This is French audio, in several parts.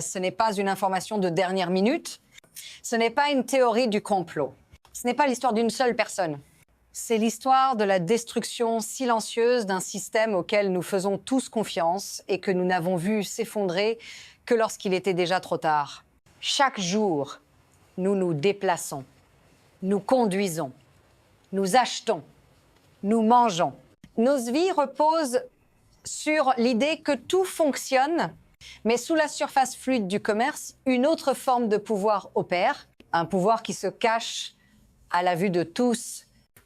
Ce n'est pas une information de dernière minute. Ce n'est pas une théorie du complot. Ce n'est pas l'histoire d'une seule personne. C'est l'histoire de la destruction silencieuse d'un système auquel nous faisons tous confiance et que nous n'avons vu s'effondrer que lorsqu'il était déjà trop tard. Chaque jour, nous nous déplaçons, nous conduisons, nous achetons, nous mangeons. Nos vies reposent sur l'idée que tout fonctionne, mais sous la surface fluide du commerce, une autre forme de pouvoir opère, un pouvoir qui se cache à la vue de tous.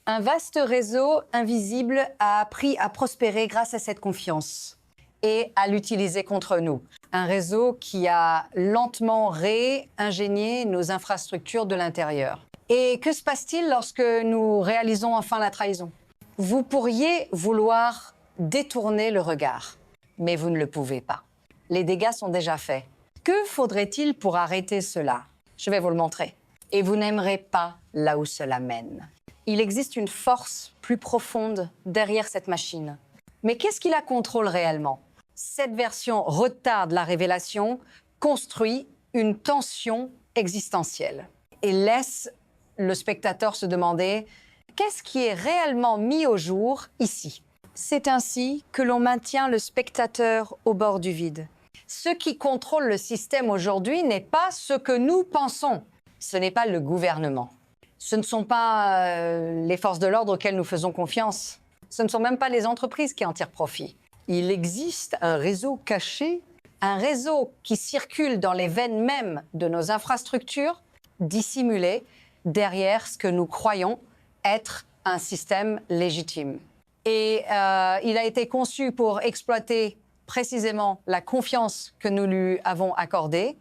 Un vaste réseau invisible a appris à prospérer grâce à cette confiance et à l'utiliser contre nous. Un réseau qui a lentement réingénié nos infrastructures de l'intérieur. Et que se passe-t-il lorsque nous réalisons enfin la trahison? Vous pourriez vouloir détourner le regard, mais vous ne le pouvez pas. Les dégâts sont déjà faits. Que faudrait-il pour arrêter cela? Je vais vous le montrer. Et vous n'aimerez pas là où cela mène. Il existe une force plus profonde derrière cette machine. Mais qu'est-ce qui la contrôle réellement? Cette version retarde la révélation, construit une tension existentielle et laisse le spectateur se demander qu'est-ce qui est réellement mis au jour ici. C'est ainsi que l'on maintient le spectateur au bord du vide. Ce qui contrôle le système aujourd'hui n'est pas ce que nous pensons. Ce n'est pas le gouvernement. Ce ne sont pas les forces de l'ordre auxquelles nous faisons confiance. Ce ne sont même pas les entreprises qui en tirent profit. Il existe un réseau caché, un réseau qui circule dans les veines mêmes de nos infrastructures, dissimulé derrière ce que nous croyons être un système légitime. Et il a été conçu pour exploiter précisément la confiance que nous lui avons accordée,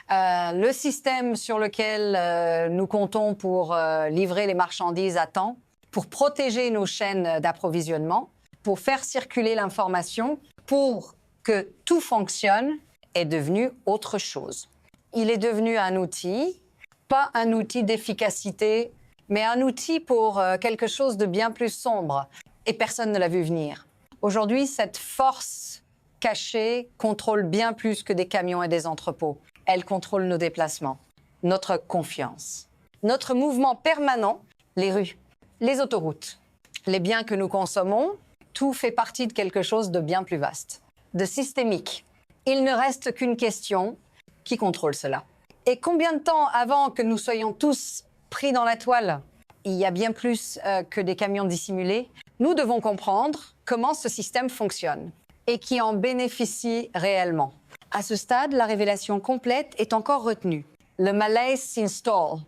le système sur lequel nous comptons pour livrer les marchandises à temps, pour protéger nos chaînes d'approvisionnement, pour faire circuler l'information, pour que tout fonctionne, est devenu autre chose. Il est devenu un outil, pas un outil d'efficacité, mais un outil pour quelque chose de bien plus sombre. Et personne ne l'a vu venir. Aujourd'hui, cette force cachée contrôle bien plus que des camions et des entrepôts. Elle contrôle nos déplacements, notre confiance, notre mouvement permanent, les rues, les autoroutes, les biens que nous consommons. Tout fait partie de quelque chose de bien plus vaste, de systémique. Il ne reste qu'une question, qui contrôle cela? Et combien de temps avant que nous soyons tous pris dans la toile? Il y a bien plus que des camions dissimulés. Nous devons comprendre comment ce système fonctionne et qui en bénéficie réellement. À ce stade, la révélation complète est encore retenue. Le malaise s'installe.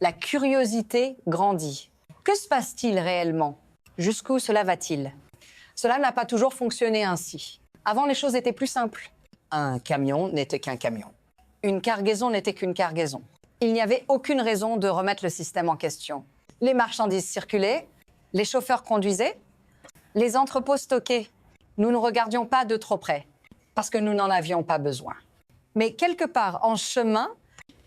La curiosité grandit. Que se passe-t-il réellement? Jusqu'où cela va-t-il? Cela n'a pas toujours fonctionné ainsi. Avant, les choses étaient plus simples. Un camion n'était qu'un camion. Une cargaison n'était qu'une cargaison. Il n'y avait aucune raison de remettre le système en question. Les marchandises circulaient, les chauffeurs conduisaient, les entrepôts stockaient. Nous ne regardions pas de trop près, parce que nous n'en avions pas besoin. Mais quelque part en chemin,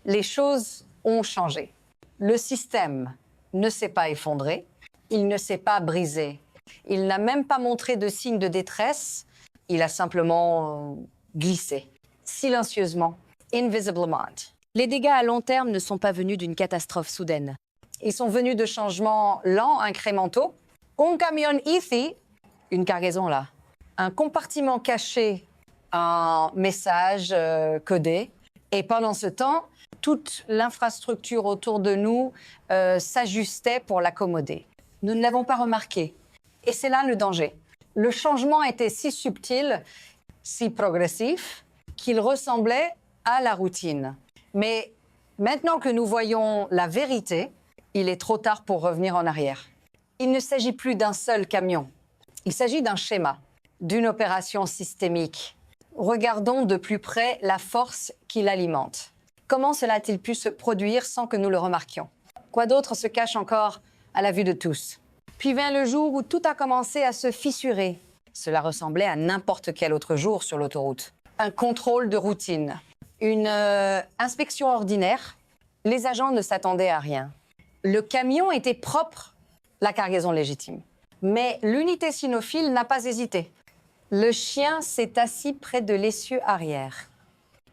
les choses ont changé. Le système ne s'est pas effondré, il ne s'est pas brisé. Il n'a même pas montré de signes de détresse, il a simplement glissé, silencieusement, invisiblement. Les dégâts à long terme ne sont pas venus d'une catastrophe soudaine. Ils sont venus de changements lents, incrémentaux. Un camion ici, une cargaison là. Un compartiment caché, un message codé. Et pendant ce temps, toute l'infrastructure autour de nous s'ajustait pour l'accommoder. Nous ne l'avons pas remarqué. Et c'est là le danger. Le changement était si subtil, si progressif, qu'il ressemblait à la routine. Mais maintenant que nous voyons la vérité, il est trop tard pour revenir en arrière. Il ne s'agit plus d'un seul camion. Il s'agit d'un schéma, d'une opération systémique. Regardons de plus près la force qui l'alimente. Comment cela a-t-il pu se produire sans que nous le remarquions? Quoi d'autre se cache encore à la vue de tous? Puis vint le jour où tout a commencé à se fissurer. Cela ressemblait à n'importe quel autre jour sur l'autoroute. Un contrôle de routine, une inspection ordinaire. Les agents ne s'attendaient à rien. Le camion était propre, la cargaison légitime. Mais l'unité cynophile n'a pas hésité. Le chien s'est assis près de l'essieu arrière.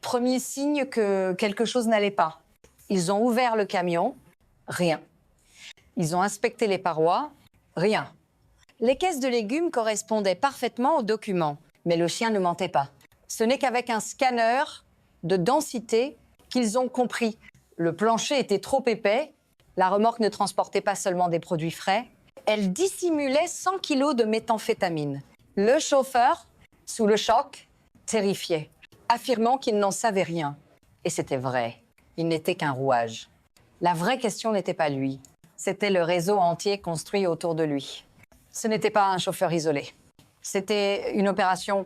Premier signe que quelque chose n'allait pas. Ils ont ouvert le camion, rien. Ils ont inspecté les parois, rien. Les caisses de légumes correspondaient parfaitement aux documents. Mais le chien ne mentait pas. Ce n'est qu'avec un scanner de densité qu'ils ont compris. Le plancher était trop épais, la remorque ne transportait pas seulement des produits frais, elle dissimulait 100 kilos de méthamphétamine. Le chauffeur, sous le choc, terrifié, affirmant qu'il n'en savait rien. Et c'était vrai, il n'était qu'un rouage. La vraie question n'était pas lui, c'était le réseau entier construit autour de lui. Ce n'était pas un chauffeur isolé. C'était une opération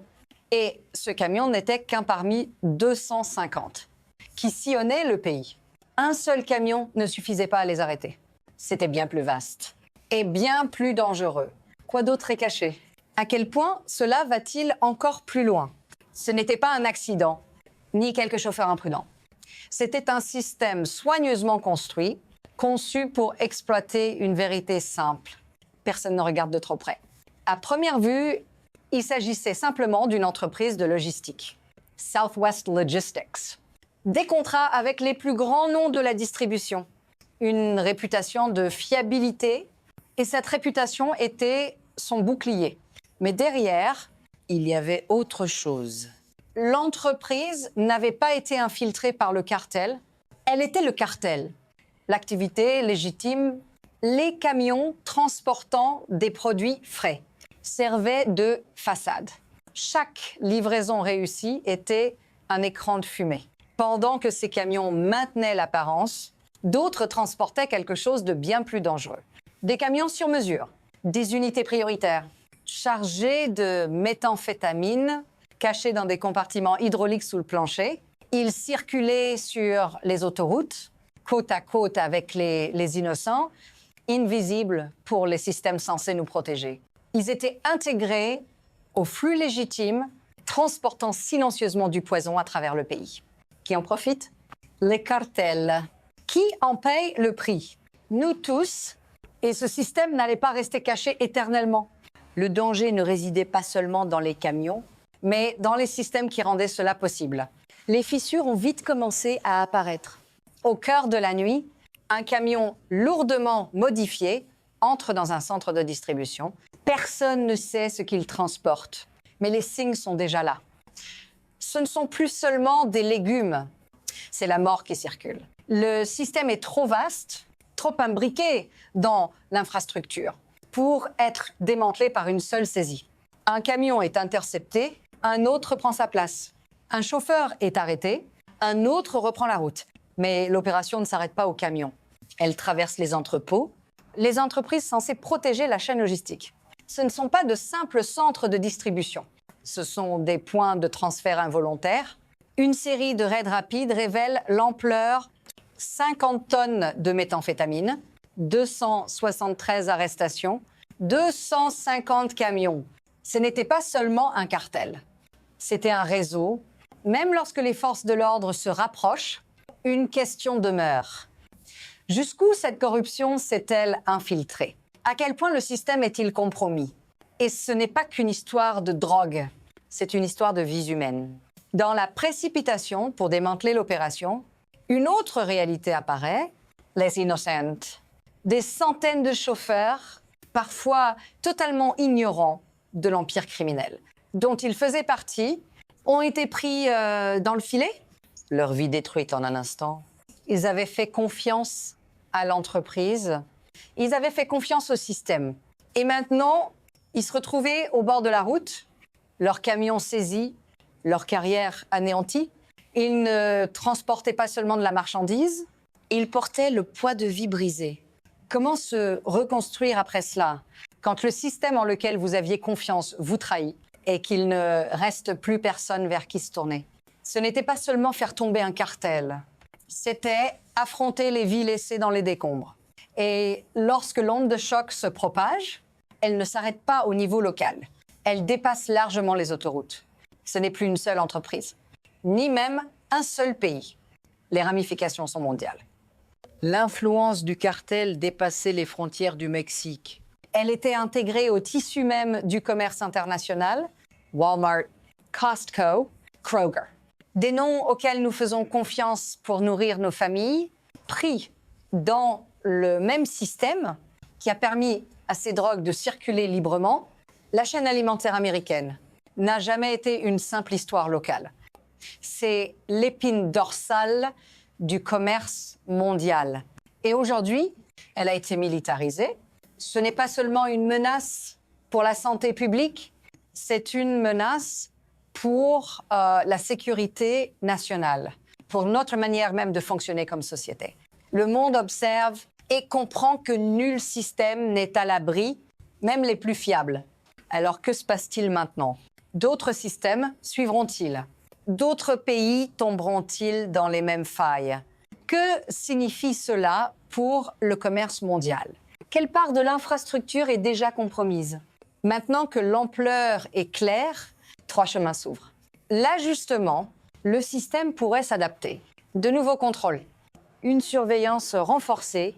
et ce camion n'était qu'un parmi 250 qui sillonnaient le pays. Un seul camion ne suffisait pas à les arrêter. C'était bien plus vaste et bien plus dangereux. Quoi d'autre est caché? À quel point cela va-t-il encore plus loin? Ce n'était pas un accident, ni quelques chauffeurs imprudents. C'était un système soigneusement construit, conçu pour exploiter une vérité simple. Personne ne regarde de trop près. À première vue, il s'agissait simplement d'une entreprise de logistique, Southwest Logistics. Des contrats avec les plus grands noms de la distribution, une réputation de fiabilité, et cette réputation était son bouclier. Mais derrière, Il y avait autre chose. l'entreprise n'avait pas été infiltrée par le cartel, elle était le cartel. L'activité légitime, les camions transportant des produits frais servaient de façade. Chaque livraison réussie était un écran de fumée. Pendant que ces camions maintenaient l'apparence, d'autres transportaient quelque chose de bien plus dangereux. Des camions sur mesure, des unités prioritaires, chargés de méthamphétamine, cachés dans des compartiments hydrauliques sous le plancher. Ils circulaient sur les autoroutes, côte à côte avec les innocents, invisibles pour les systèmes censés nous protéger. Ils étaient intégrés au flux légitime, transportant silencieusement du poison à travers le pays. Qui en profite? Les cartels. Qui en paye le prix? Nous tous. Et ce système n'allait pas rester caché éternellement. Le danger ne résidait pas seulement dans les camions. Mais dans les systèmes qui rendaient cela possible. Les fissures ont vite commencé à apparaître. Au cœur de la nuit, un camion lourdement modifié entre dans un centre de distribution. Personne ne sait ce qu'il transporte, mais les signes sont déjà là. Ce ne sont plus seulement des légumes, c'est la mort qui circule. Le système est trop vaste, trop imbriqué dans l'infrastructure pour être démantelé par une seule saisie. Un camion est intercepté, un autre prend sa place. Un chauffeur est arrêté, un autre reprend la route. Mais l'opération ne s'arrête pas au camion. Elle traverse les entrepôts, les entreprises censées protéger la chaîne logistique. Ce ne sont pas de simples centres de distribution. Ce sont des points de transfert involontaires. Une série de raids rapides révèle l'ampleur: 50 tonnes de méthamphétamine, 273 arrestations, 250 camions. Ce n'était pas seulement un cartel, c'était un réseau. Même lorsque les forces de l'ordre se rapprochent, une question demeure. Jusqu'où cette corruption s'est-elle infiltrée? À quel point le système est-il compromis? Et ce n'est pas qu'une histoire de drogue, c'est une histoire de vies humaines. Dans la précipitation pour démanteler l'opération, une autre réalité apparaît, les innocents. Des centaines de chauffeurs, parfois totalement ignorants de l'empire criminel, dont ils faisaient partie, ont été pris dans le filet, leur vie détruite en un instant. Ils avaient fait confiance à l'entreprise, ils avaient fait confiance au système. Et maintenant, ils se retrouvaient au bord de la route, leur camion saisi, leur carrière anéantie. Ils ne transportaient pas seulement de la marchandise, Ils portaient le poids de vie brisé. Comment se reconstruire après cela, quand le système en lequel vous aviez confiance vous trahit et qu'il ne reste plus personne vers qui se tourner? Ce n'était pas seulement faire tomber un cartel, c'était affronter les vies laissées dans les décombres. Et lorsque l'onde de choc se propage, elle ne s'arrête pas au niveau local. Elle dépasse largement les autoroutes. Ce n'est plus une seule entreprise, ni même un seul pays. Les ramifications sont mondiales. L'influence du cartel dépassait les frontières du Mexique. Elle était intégrée au tissu même du commerce international, Walmart, Costco, Kroger. des noms auxquels nous faisons confiance pour nourrir nos familles, pris dans le même système qui a permis à ces drogues de circuler librement. La chaîne alimentaire américaine n'a jamais été une simple histoire locale. C'est l'épine dorsale du commerce mondial. Et aujourd'hui, elle a été militarisée. Ce n'est pas seulement une menace pour la santé publique, c'est une menace pour la sécurité nationale, pour notre manière même de fonctionner comme société. Le monde observe et comprend que nul système n'est à l'abri, même les plus fiables. Alors que se passe-t-il maintenant? D'autres systèmes suivront-ils? D'autres pays tomberont-ils dans les mêmes failles? Que signifie cela pour le commerce mondial? Quelle part de l'infrastructure est déjà compromise? Maintenant que l'ampleur est claire, 3 chemins s'ouvrent. L'ajustement, le système pourrait s'adapter. De nouveaux contrôles, une surveillance renforcée.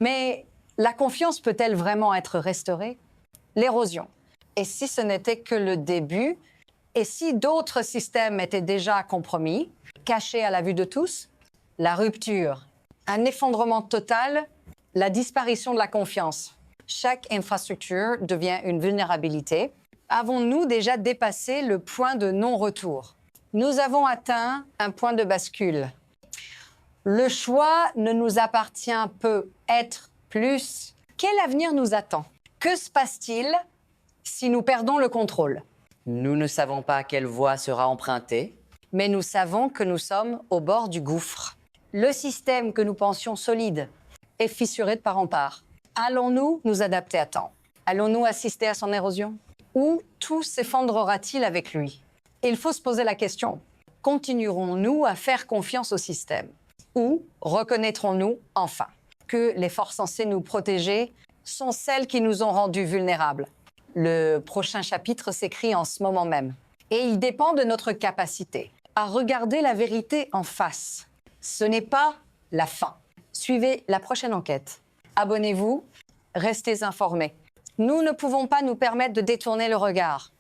Mais la confiance peut-elle vraiment être restaurée? L'érosion. Et si ce n'était que le début? Et si d'autres systèmes étaient déjà compromis, cachés à la vue de tous? La rupture, un effondrement total, la disparition de la confiance. Chaque infrastructure devient une vulnérabilité. Avons-nous déjà dépassé le point de non-retour? Nous avons atteint un point de bascule. Le choix ne nous appartient peu. Être plus. Quel avenir nous attend? Que se passe-t-il si nous perdons le contrôle? Nous ne savons pas quelle voie sera empruntée. Mais nous savons que nous sommes au bord du gouffre. Le système que nous pensions solide est fissuré de part en part. Allons-nous nous adapter à temps? Allons-nous assister à son érosion? Ou tout s'effondrera-t-il avec lui? Il faut se poser la question. Continuerons-nous à faire confiance au système? Ou reconnaîtrons-nous enfin que les forces censées nous protéger sont celles qui nous ont rendus vulnérables? Le prochain chapitre s'écrit en ce moment même. Et il dépend de notre capacité à regarder la vérité en face. Ce n'est pas la fin. Suivez la prochaine enquête. Abonnez-vous, restez informés. Nous ne pouvons pas nous permettre de détourner le regard.